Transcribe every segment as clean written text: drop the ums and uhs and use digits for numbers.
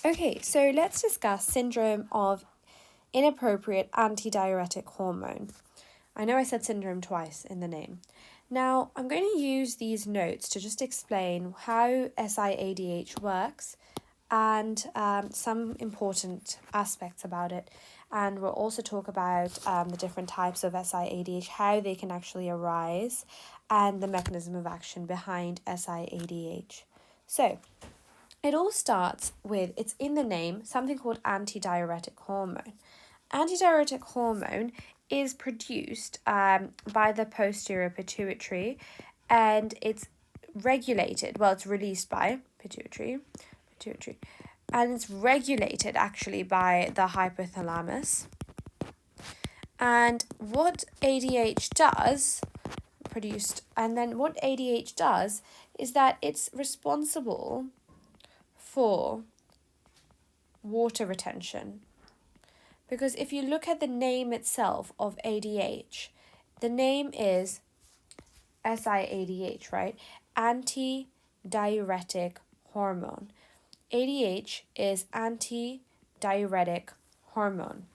Okay, so let's discuss syndrome of inappropriate antidiuretic hormone. I know I said syndrome twice in the name. Now, I'm going to use these notes to just explain how siADH works and some important aspects about it. And we'll also talk about the different types of siADH, how they can actually arise, and the mechanism of action behind siADH. So, it all starts with, it's in the name, something called antidiuretic hormone. Antidiuretic hormone is produced by the posterior pituitary, and it's regulated, it's released by pituitary, and it's regulated actually by the hypothalamus. And what ADH does, what ADH does is that it's responsible for water retention. Because if you look at the name itself of ADH, the name is siADH, right? Antidiuretic hormone. ADH is antidiuretic hormone.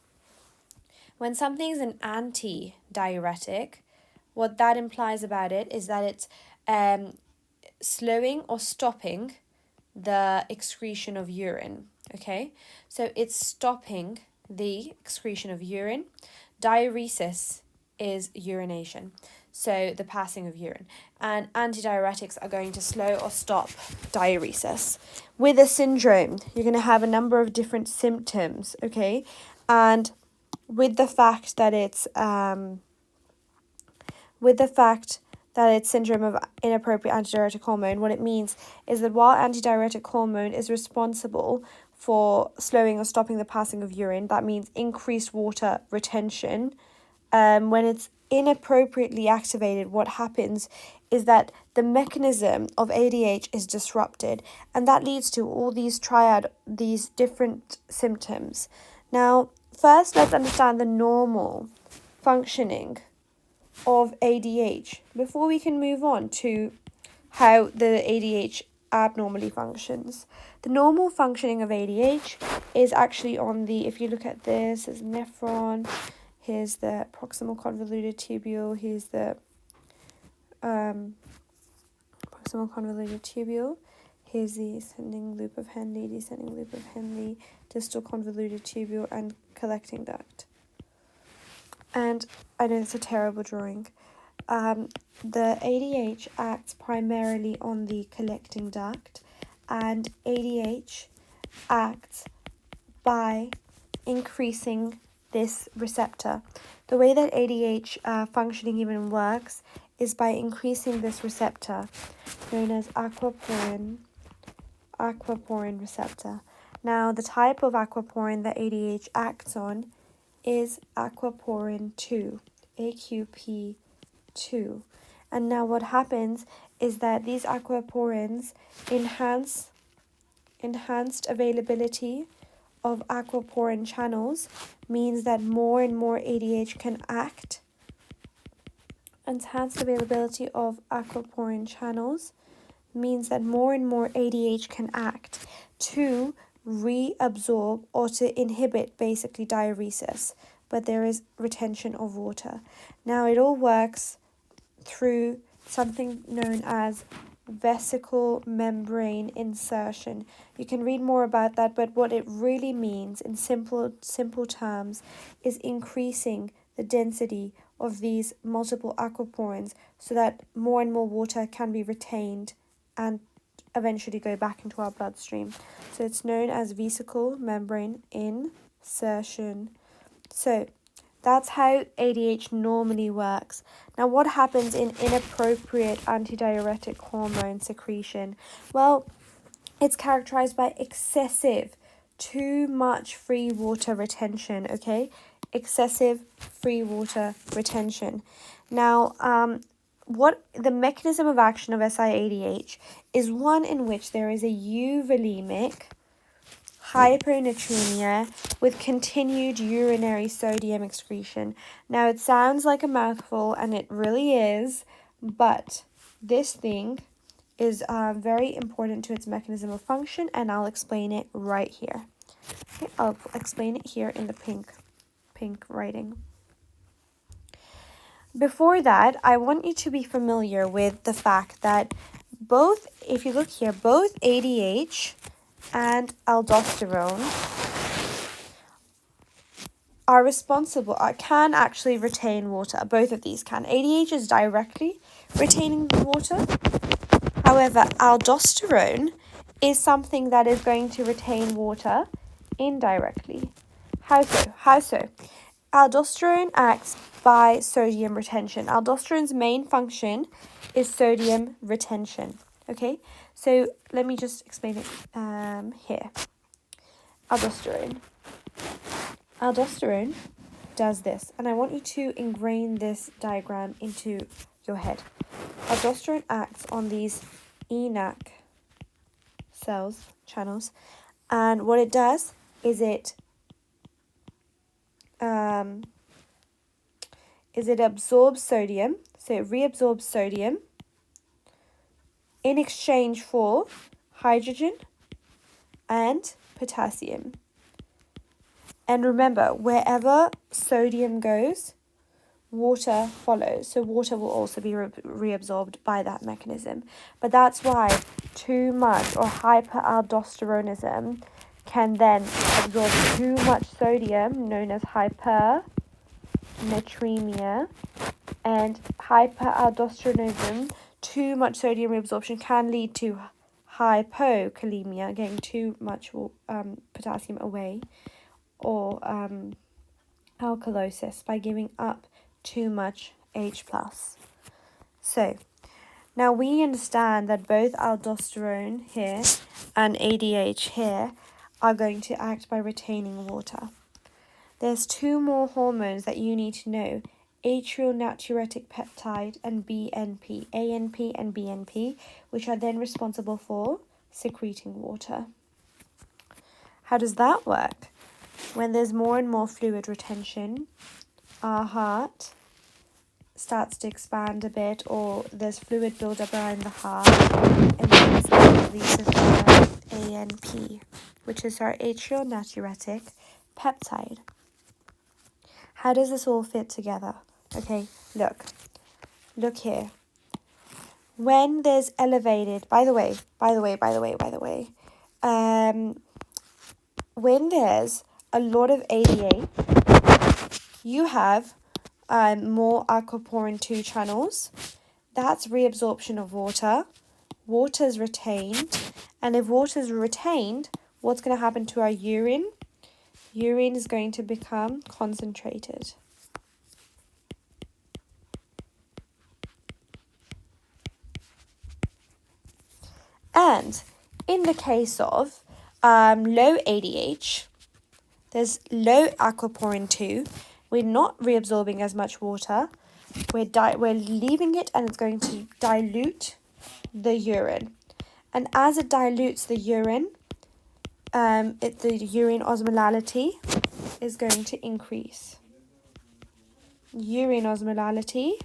When something is an antidiuretic, what that implies about it is that it's slowing or stopping the excretion of urine, okay? So it's stopping the excretion of urine. Diuresis is urination, so the passing of urine. And antidiuretics are going to slow or stop diuresis. With a syndrome, you're going to have a number of different symptoms, okay? And with the fact that it's syndrome of inappropriate antidiuretic hormone, what it means is that while antidiuretic hormone is responsible for slowing or stopping the passing of urine, that means increased water retention. When it's inappropriately activated, what happens is that the mechanism of ADH is disrupted, and that leads to all these different symptoms. Now, first, let's understand the normal functioning of ADH before we can move on to how the ADH abnormally functions. The normal functioning of ADH is actually if you look at this, is nephron, here's the proximal convoluted tubule, here's the proximal convoluted tubule, here's the ascending loop of Henle, descending loop of Henle, distal convoluted tubule, and collecting duct. And I know it's a terrible drawing. The ADH acts primarily on the collecting duct, and ADH acts by increasing this receptor. The way that ADH functioning even works is by increasing this receptor, known as aquaporin receptor. Now, the type of aquaporin that ADH acts on is aquaporin 2, AQP2. And now what happens is that these aquaporins enhanced availability of aquaporin channels means that more and more ADH can act. Enhanced availability of aquaporin channels means that more and more ADH can act to reabsorb or to inhibit basically diuresis, but there is retention of water. Now it all works through something known as vesicle membrane insertion. You can read more about that, but what it really means in simple terms is increasing the density of these multiple aquaporins so that more and more water can be retained and eventually go back into our bloodstream. So it's known as vesicle membrane insertion. So that's how ADH normally works. Now, what happens in inappropriate antidiuretic hormone secretion? Well, it's characterized by too much free water retention, okay? Excessive free water retention. Now, what the mechanism of action of siADH is one in which there is a euvolemic hyponatremia with continued urinary sodium excretion. Now, it sounds like a mouthful, and it really is, but this thing is very important to its mechanism of function, and I'll explain it right here. Okay, I'll explain it here in the pink writing. Before that, I want you to be familiar with the fact that both, if you look here, both ADH and aldosterone are responsible, can actually retain water. Both of these can. ADH is directly retaining the water. However, aldosterone is something that is going to retain water indirectly. How so? Aldosterone acts by sodium retention. Aldosterone's main function is sodium retention. Okay, so let me just explain it here. Aldosterone does this, and I want you to ingrain this diagram into your head. Aldosterone acts on these ENaC channels, and what it does is it absorbs sodium, so it reabsorbs sodium in exchange for hydrogen and potassium. And remember, wherever sodium goes, water follows. So water will also be reabsorbed by that mechanism. But that's why too much or hyperaldosteronism can then absorb too much sodium, known as hypernatremia, and hyperaldosteronism, too much sodium reabsorption, can lead to hypokalemia, getting too much potassium away, or alkalosis, by giving up too much H+. So now we understand that both aldosterone here and ADH here are going to act by retaining water. There's two more hormones that you need to know: atrial natriuretic peptide and BNP, ANP and BNP, which are then responsible for secreting water. How does that work? When there's more and more fluid retention, our heart starts to expand a bit, or there's fluid buildup around the heart, and then it releases ANP, which is our atrial natriuretic peptide. How does this all fit together? Okay, look here. When there's elevated, by the way, when there's a lot of ADH, you have more aquaporin 2 channels. That's reabsorption of water. Water's retained. And if water's retained, what's going to happen to our urine? Urine is going to become concentrated. And in the case of low ADH, there's low aquaporin 2. We're not reabsorbing as much water. We're leaving it, and it's going to dilute the urine. And as it dilutes the urine, the urine osmolality is going to increase. Urine osmolality,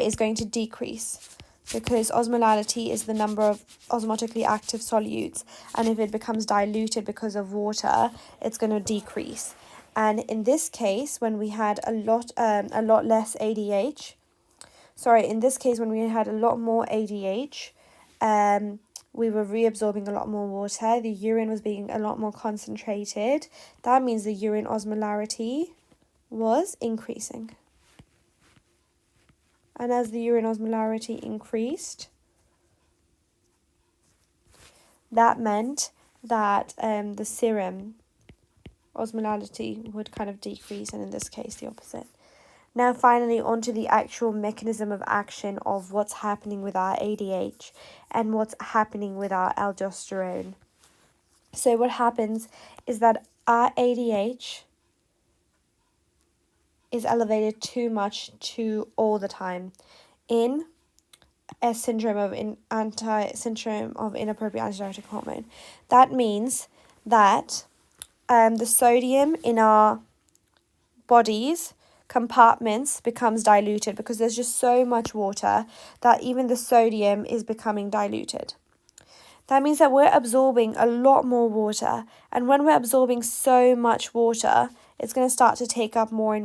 is going to decrease, because osmolality is the number of osmotically active solutes, and if it becomes diluted because of water, it's going to decrease. And in this case, when we had a lot less ADH, in this case, when we had a lot more ADH, we were reabsorbing a lot more water. The urine was being a lot more concentrated. That means the urine osmolarity was increasing. And as the urine osmolarity increased, that meant that the serum osmolality would kind of decrease, and in this case, the opposite. Now, finally, onto the actual mechanism of action of what's happening with our ADH and what's happening with our aldosterone. So what happens is that our ADH is elevated too much all the time in a syndrome of inappropriate antidiuretic hormone. That means that the sodium in our bodies compartments becomes diluted because there's just so much water that even the sodium is becoming diluted. That means that we're absorbing a lot more water, and when we're absorbing so much water, it's going to start to take up more and